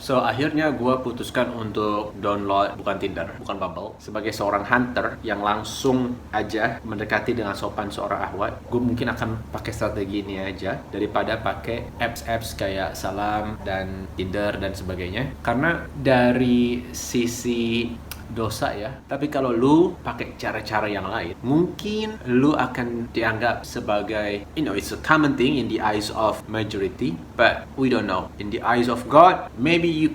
So akhirnya gue putuskan untuk download bukan Tinder, bukan Bumble. Sebagai seorang hunter yang langsung aja mendekati dengan sopan seorang ahwat, gue mungkin akan pakai strategi ini aja daripada pakai apps-apps kayak Salam dan Tinder dan sebagainya. Karena dari sisi dosa ya, tapi kalau lu pakai cara-cara yang lain, mungkin lu akan dianggap sebagai, it's a common thing in the eyes of majority, but we don't know. In the eyes of God, maybe you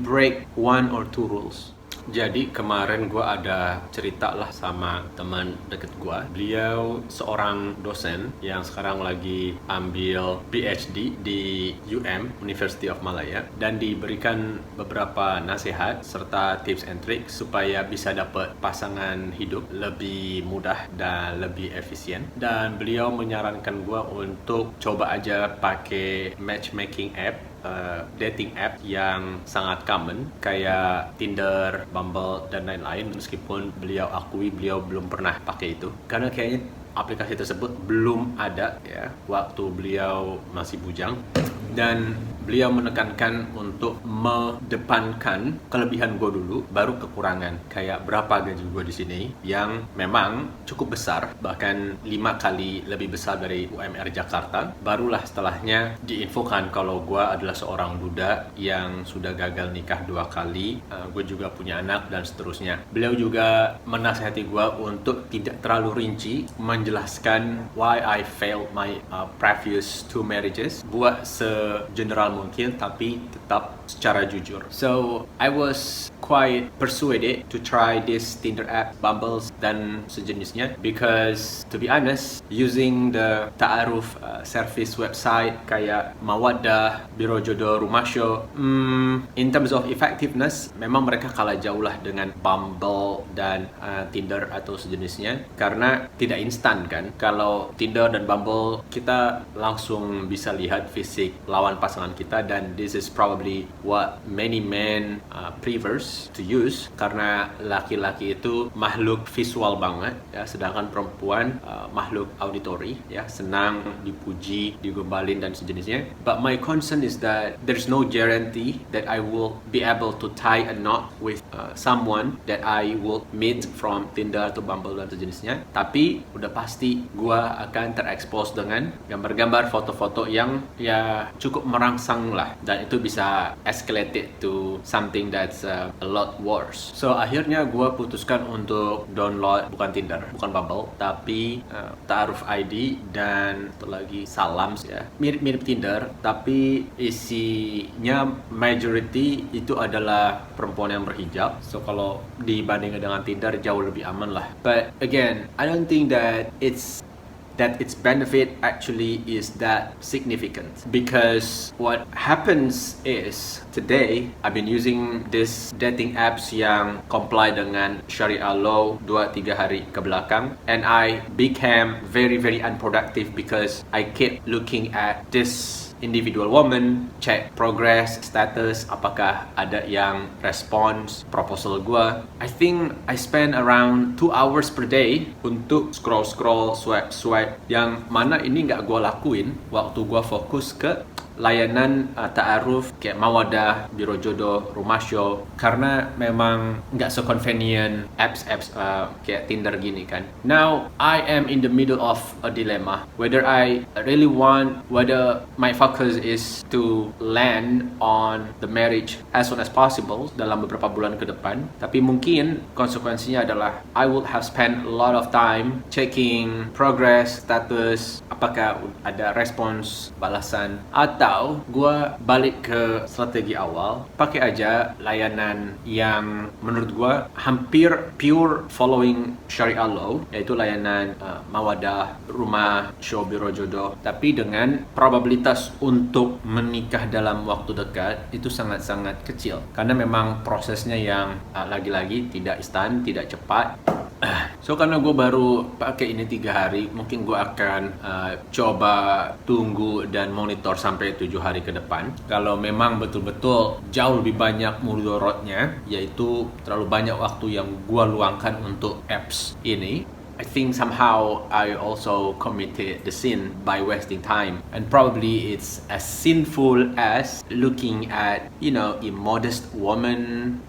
break one or two rules. Jadi kemarin gue ada cerita lah sama teman deket gue. Beliau seorang dosen yang sekarang lagi ambil PhD di University of Malaya, dan diberikan beberapa nasihat serta tips and tricks supaya bisa dapat pasangan hidup lebih mudah dan lebih efisien. Dan beliau menyarankan gue untuk coba aja pakai matchmaking app, dating app yang sangat common kayak Tinder, Bumble, dan lain-lain. Meskipun beliau akui beliau belum pernah pakai itu karena kayaknya aplikasi tersebut belum ada ya waktu beliau masih bujang. Dan beliau menekankan untuk mengedepankan kelebihan gue dulu, baru kekurangan. Kayak berapa gaji gue di sini yang memang cukup besar, bahkan 5 kali lebih besar dari UMR Jakarta. Barulah setelahnya diinfokan kalau gue adalah seorang duda yang sudah gagal nikah 2 kali, gue juga punya anak dan seterusnya. Beliau juga menasihati gue untuk tidak terlalu rinci menjelaskan why I failed my previous 2 marriages, buat general mungkin tapi tetap secara jujur. So I was quite persuaded to try this Tinder app, Bumbles dan sejenisnya, because to be honest, using the ta'aruf service website kayak Mawaddah, Biro Jodoh, Rumah Show, in terms of effectiveness memang mereka kalah jauh lah dengan Bumble dan Tinder atau sejenisnya, karena tidak instan kan. Kalau Tinder dan Bumble kita langsung bisa lihat fisik lawan pasangan kita, dan this is probably what many men prefers to use, karena laki-laki itu makhluk visual banget ya, sedangkan perempuan makhluk auditory ya, senang dipuji, digombalin dan sejenisnya. But my concern is that there's no guarantee that I will be able to tie a knot with someone that I will meet from Tinder atau Bumble dan sejenisnya. Tapi udah pasti gua akan terekspos dengan gambar-gambar, foto-foto yang ya cukup merangsang lah, dan itu bisa escalated to something that's a lot worse. So akhirnya gue putuskan untuk download bukan Tinder, bukan Bumble, tapi Ta'aruf ID dan satu lagi Salam ya. Mirip-mirip Tinder, tapi isinya majority itu adalah perempuan yang berhijab. So kalau dibandingkan dengan Tinder jauh lebih aman lah. But again, I don't think that its benefit actually is that significant, because what happens is today I've been using this dating apps yang comply dengan Sharia law 2-3 hari ke belakang, and I became very unproductive because I kept looking at this individual woman, check progress, status, apakah ada yang respons proposal gue. I think I spend around 2 hours per day untuk scroll, swipe, yang mana ini nggak gue lakuin waktu gue fokus ke layanan ta'aruf kayak Mawaddah, Biro Jodoh, Rumah Show, karena memang nggak so-convenient apps kayak Tinder gini kan. Now I am in the middle of a dilemma whether my focus is to land on the marriage as soon as possible dalam beberapa bulan ke depan, tapi mungkin konsekuensinya adalah I would have spent a lot of time checking progress, status, apakah ada respons, balasan, atau gue balik ke strategi awal, pakai aja layanan yang menurut gue hampir pure following Sharia law, yaitu layanan Mawaddah, Rumah Show, Biro Jodoh, tapi dengan probabilitas untuk menikah dalam waktu dekat itu sangat-sangat kecil, karena memang prosesnya yang lagi-lagi tidak instan, tidak cepat. So karena gue baru pakai ini 3 hari, mungkin gue akan coba tunggu dan monitor sampai 7 hari ke depan. Kalau memang betul-betul jauh lebih banyak mudorotnya, yaitu terlalu banyak waktu yang gue luangkan untuk apps ini, I think somehow I also committed the sin by wasting time, and probably it's as sinful as looking at immodest woman,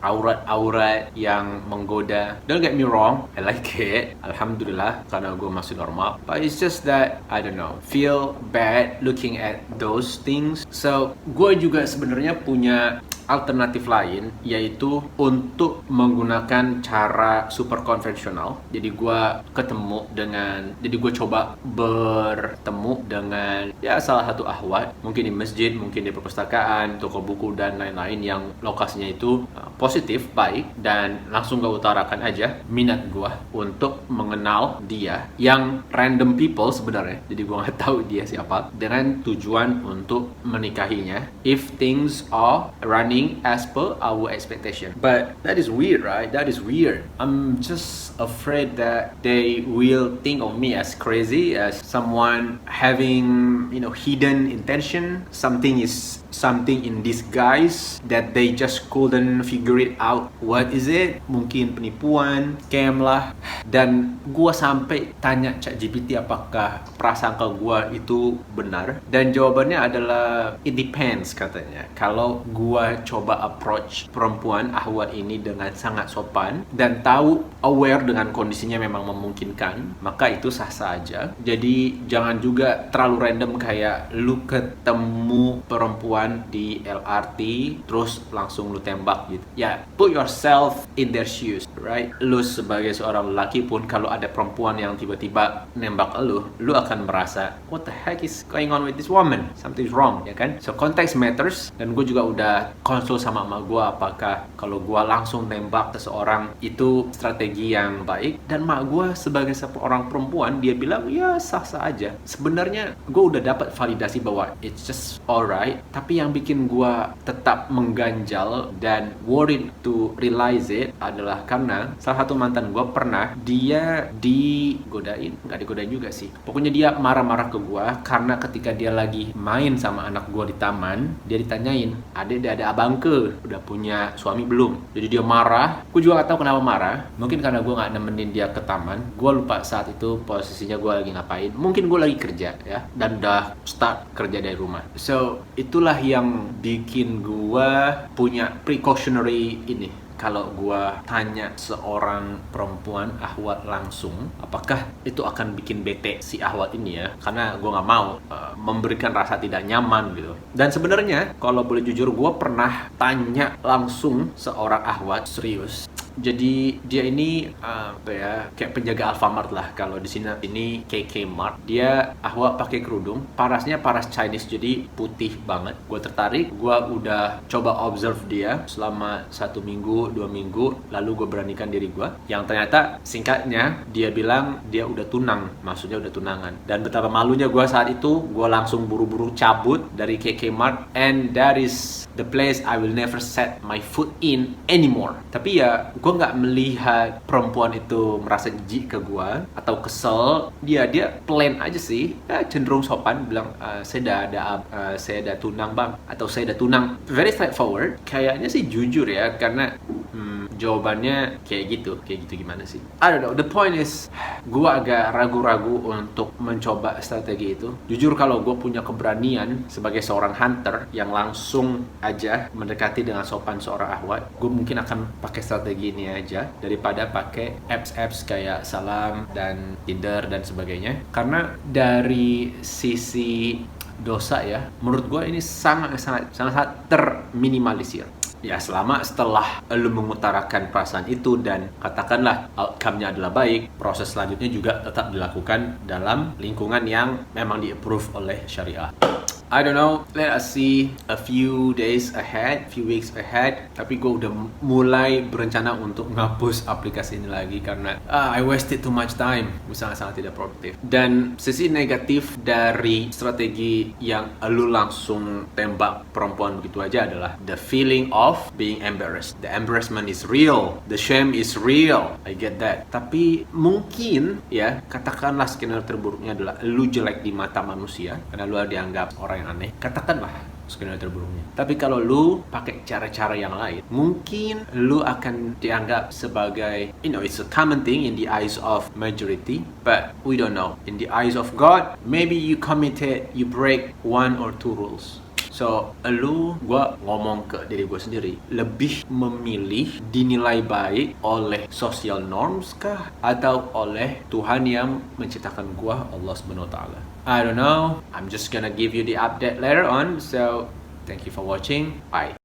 aurat yang menggoda. Don't get me wrong, I like it, alhamdulillah, karena gue masih normal, but it's just that I don't know, feel bad looking at those things. So gue juga sebenarnya punya alternatif lain, yaitu untuk menggunakan cara super konvensional. Jadi gue coba bertemu dengan salah satu akhwat, mungkin di masjid, mungkin di perpustakaan, toko buku dan lain-lain yang lokasinya itu positif, baik, dan langsung gue utarakan aja minat gue untuk mengenal dia, yang random people sebenarnya, jadi gue nggak tahu dia siapa, dengan tujuan untuk menikahinya if things are running as per our expectation. But that is weird, right? That is weird. I'm just afraid that they will think of me as crazy, as someone having hidden intention. Something in disguise that they just couldn't figure it out. What is it? Mungkin penipuan, scam lah. Dan gua sampai tanya ChatGPT apakah prasangka gua itu benar, dan jawabannya adalah it depends katanya. Kalau gua coba approach perempuan akhwat ini dengan sangat sopan dan tahu aware dengan kondisinya memang memungkinkan, maka itu sah-sah aja. Jadi jangan juga terlalu random kayak lu ketemu perempuan di LRT terus langsung lu tembak gitu. Put yourself in their shoes, right? Lu sebagai seorang lelaki pun kalau ada perempuan yang tiba-tiba nembak lu akan merasa what the heck is going on with this woman? Something's wrong, ya kan? So context matters. Dan gue juga udah konsul sama emak gue apakah kalau gue langsung nembak seseorang itu strategi yang baik. Dan emak gue sebagai seorang perempuan, dia bilang ya sah-sah aja. Sebenarnya gue udah dapat validasi bahwa it's just alright, tapi yang bikin gue tetap mengganjal dan worried to realize it adalah karena salah satu mantan gue pernah dia nggak digodain juga sih, pokoknya dia marah-marah ke gue karena ketika dia lagi main sama anak gue di taman, dia ditanyain, ada abang ke udah punya suami belum. Jadi dia marah, gue juga gak tahu kenapa marah, mungkin karena gue gak nemenin dia ke taman. Gue lupa saat itu posisinya gue lagi ngapain, mungkin gue lagi kerja ya, dan udah start kerja dari rumah. So itulah yang bikin gue punya precautionary ini. Kalau gue tanya seorang perempuan akhwat langsung, apakah itu akan bikin bete si akhwat ini ya? Karena gue nggak mau memberikan rasa tidak nyaman gitu. Dan sebenarnya kalau boleh jujur, gue pernah tanya langsung seorang akhwat serius. Jadi dia ini kayak penjaga Alfamart lah. Kalau di sini ini KK Mart. Dia akhwat pakai kerudung, parasnya paras Chinese, jadi putih banget. Gue tertarik, gue udah coba observe dia selama 1 minggu, 2 minggu, lalu gue beranikan diri gue. Yang ternyata singkatnya dia bilang dia udah tunang, maksudnya udah tunangan. Dan betapa malunya gue saat itu, gue langsung buru-buru cabut dari KK Mart, and that is the place I will never set my foot in anymore. Tapi ya gue nggak melihat perempuan itu merasa jijik ke gue atau kesel. Dia plain aja sih, cenderung sopan, bilang saya udah tunang bang, atau saya udah tunang. Very straightforward. Kayaknya sih jujur ya, karena jawabannya kayak gitu gimana sih? I don't know. The point is, gue agak ragu-ragu untuk mencoba strategi itu. Jujur kalau gue punya keberanian sebagai seorang hunter yang langsung aja mendekati dengan sopan seorang akhwat, gue mungkin akan pakai strategi ini aja daripada pakai apps kayak Salam dan Tinder dan sebagainya. Karena dari sisi dosa ya, menurut gue ini sangat terminimalisir. Ya selama setelah lu mengutarakan perasaan itu dan katakanlah outcome-nya adalah baik, proses selanjutnya juga tetap dilakukan dalam lingkungan yang memang di-approve oleh syariah. I don't know, let us see a few days ahead, few weeks ahead. Tapi gue udah mulai berencana untuk ngapus aplikasi ini lagi karena I wasted too much time. Gue sangat-sangat tidak produktif. Dan sisi negatif dari strategi yang lu langsung tembak perempuan begitu aja adalah the feeling of being embarrassed. The embarrassment is real, the shame is real. I get that. Tapi mungkin ya, katakanlah skenario terburuknya adalah lu jelek di mata manusia karena lu dianggap orang yang aneh. Katakanlah skenario terburuknya. Tapi kalau lu pakai cara-cara yang lain, mungkin lu akan dianggap sebagai, it's a common thing in the eyes of majority, but we don't know. In the eyes of God, maybe you break one or two rules. So, gue ngomong ke diri gue sendiri, lebih memilih dinilai baik oleh social norms kah? Atau oleh Tuhan yang menciptakan gue, Allah SWT? I don't know. I'm just gonna give you the update later on. So, thank you for watching. Bye.